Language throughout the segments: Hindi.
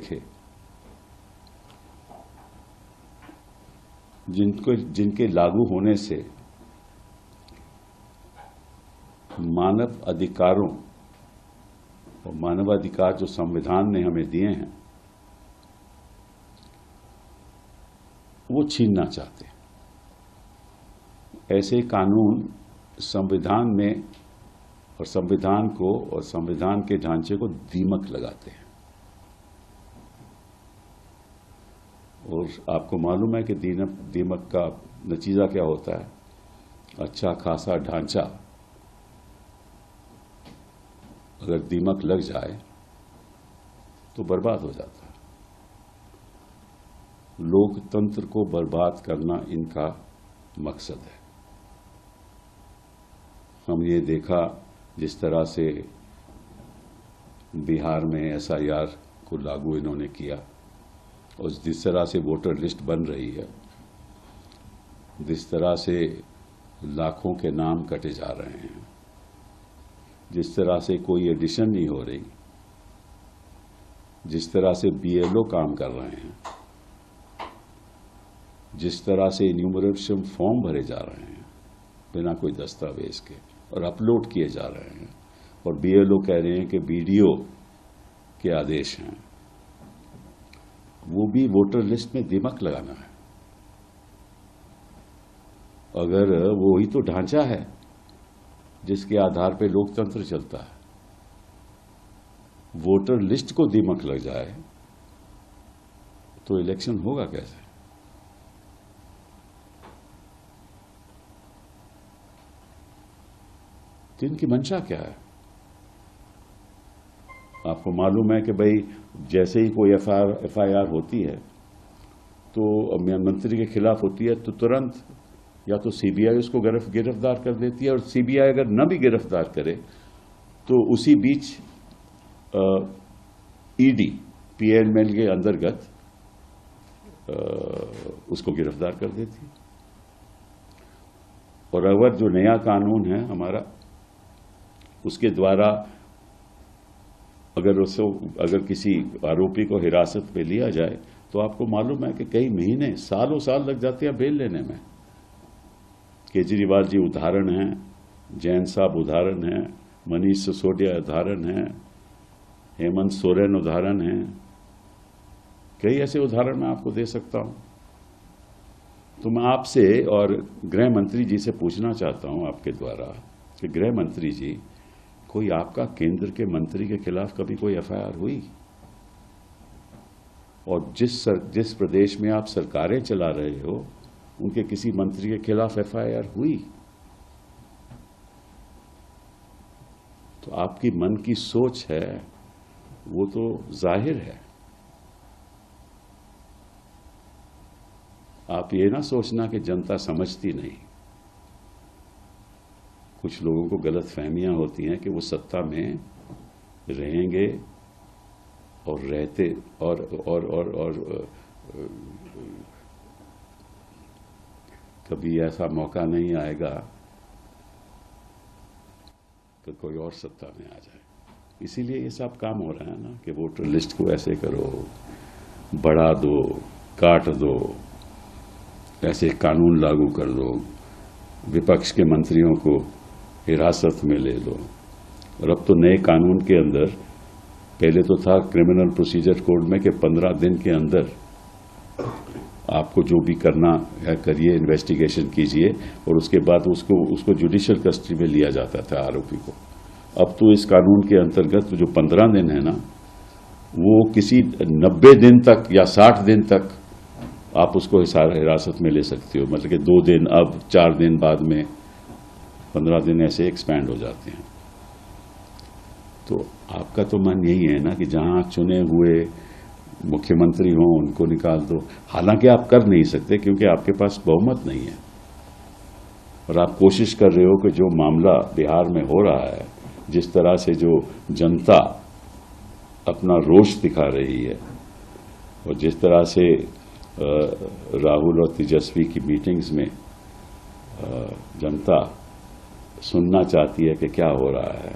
देखे, जिनके लागू होने से मानव अधिकारों और मानवाधिकार जो संविधान ने हमें दिए हैं वो छीनना चाहते हैं। ऐसे कानून संविधान में और संविधान को और संविधान के ढांचे को दीमक लगाते हैं। और आपको मालूम है कि दीमक का नतीजा क्या होता है? अच्छा खासा ढांचा अगर दीमक लग जाए तो बर्बाद हो जाता है। लोकतंत्र को बर्बाद करना इनका मकसद है। हम ये देखा जिस तरह से बिहार में एसआईआर को लागू इन्होंने किया और जिस तरह से वोटर लिस्ट बन रही है, जिस तरह से लाखों के नाम कटे जा रहे हैं, जिस तरह से कोई एडिशन नहीं हो रही, जिस तरह से बीएलओ काम कर रहे हैं, जिस तरह से इन्यूमरेशन फॉर्म भरे जा रहे हैं बिना कोई दस्तावेज के और अपलोड किए जा रहे हैं, और बीएलओ कह रहे हैं कि बीडीओ के आदेश हैं, वो भी वोटर लिस्ट में दीमक लगाना है। अगर वो ही तो ढांचा है जिसके आधार पे लोकतंत्र चलता है, वोटर लिस्ट को दीमक लग जाए तो इलेक्शन होगा कैसे? तो इनकी मंशा क्या है? आपको मालूम है कि भाई जैसे ही कोई एफआईआर होती है तो मंत्री के खिलाफ होती है तो तुरंत या तो सीबीआई उसको गिरफ्तार कर देती है, और सीबीआई अगर न भी गिरफ्तार करे तो उसी बीच ईडी पीएमएल के अंतर्गत उसको गिरफ्तार कर देती है। और अगर जो नया कानून है हमारा, उसके द्वारा अगर किसी आरोपी को हिरासत में लिया जाए तो आपको मालूम है कि कई महीने सालों साल लग जाते हैं बेल लेने में। केजरीवाल जी उदाहरण हैं, जैन साहब उदाहरण हैं, मनीष सिसोदिया उदाहरण हैं, हेमंत सोरेन उदाहरण हैं, कई ऐसे उदाहरण मैं आपको दे सकता हूं। तो मैं आपसे और गृह मंत्री जी से पूछना चाहता हूं आपके द्वारा कि गृह मंत्री जी, कोई आपका केंद्र के मंत्री के खिलाफ कभी कोई एफआईआर हुई? और जिस प्रदेश में आप सरकारें चला रहे हो उनके किसी मंत्री के खिलाफ एफआईआर हुई? तो आपकी मन की सोच है वो तो जाहिर है। आप ये ना सोचना कि जनता समझती नहीं। कुछ लोगों को गलत फहमियां होती हैं कि वो सत्ता में रहेंगे और रहते और कभी ऐसा मौका नहीं आएगा कि कोई और सत्ता में आ जाए। इसीलिए ये सब काम हो रहा है ना कि वोटर लिस्ट को ऐसे करो, बढ़ा दो, काट दो, ऐसे कानून लागू कर दो, विपक्ष के मंत्रियों को हिरासत में ले लो। और अब तो नए कानून के अंदर, पहले तो था क्रिमिनल प्रोसीजर कोड में कि 15 दिन के अंदर आपको जो भी करना है करिए, इन्वेस्टिगेशन कीजिए, और उसके बाद उसको जुडिशियल कस्टडी में लिया जाता था आरोपी को। अब तो इस कानून के अंतर्गत जो 15 दिन है ना, वो किसी 90 दिन तक या 60 दिन तक आप उसको हिरासत में ले सकते हो। मतलब कि 2 दिन, अब 4 दिन बाद में 15 दिन ऐसे एक्सपैंड हो जाते हैं। तो आपका तो मन यही है ना कि जहां चुने हुए मुख्यमंत्री हों उनको निकाल दो। हालांकि आप कर नहीं सकते क्योंकि आपके पास बहुमत नहीं है, और आप कोशिश कर रहे हो कि जो मामला बिहार में हो रहा है, जिस तरह से जो जनता अपना रोष दिखा रही है और जिस तरह से राहुल और तेजस्वी की मीटिंग्स में जनता सुनना चाहती है कि क्या हो रहा है,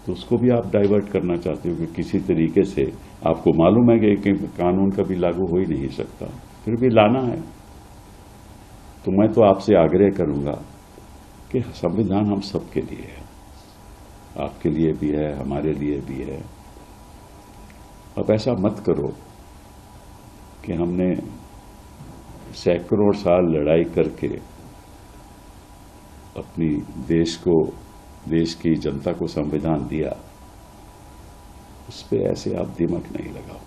तो उसको भी आप डाइवर्ट करना चाहते हो कि किसी तरीके से आपको मालूम है कि कानून कभी लागू हो ही नहीं सकता, फिर भी लाना है। तो मैं तो आपसे आग्रह करूंगा कि संविधान हम सबके लिए है, आपके लिए भी है, हमारे लिए भी है। अब ऐसा मत करो कि हमने सैकड़ों साल लड़ाई करके अपनी देश की जनता को संविधान दिया, उस पे ऐसे आप दिमाग नहीं लगाओ।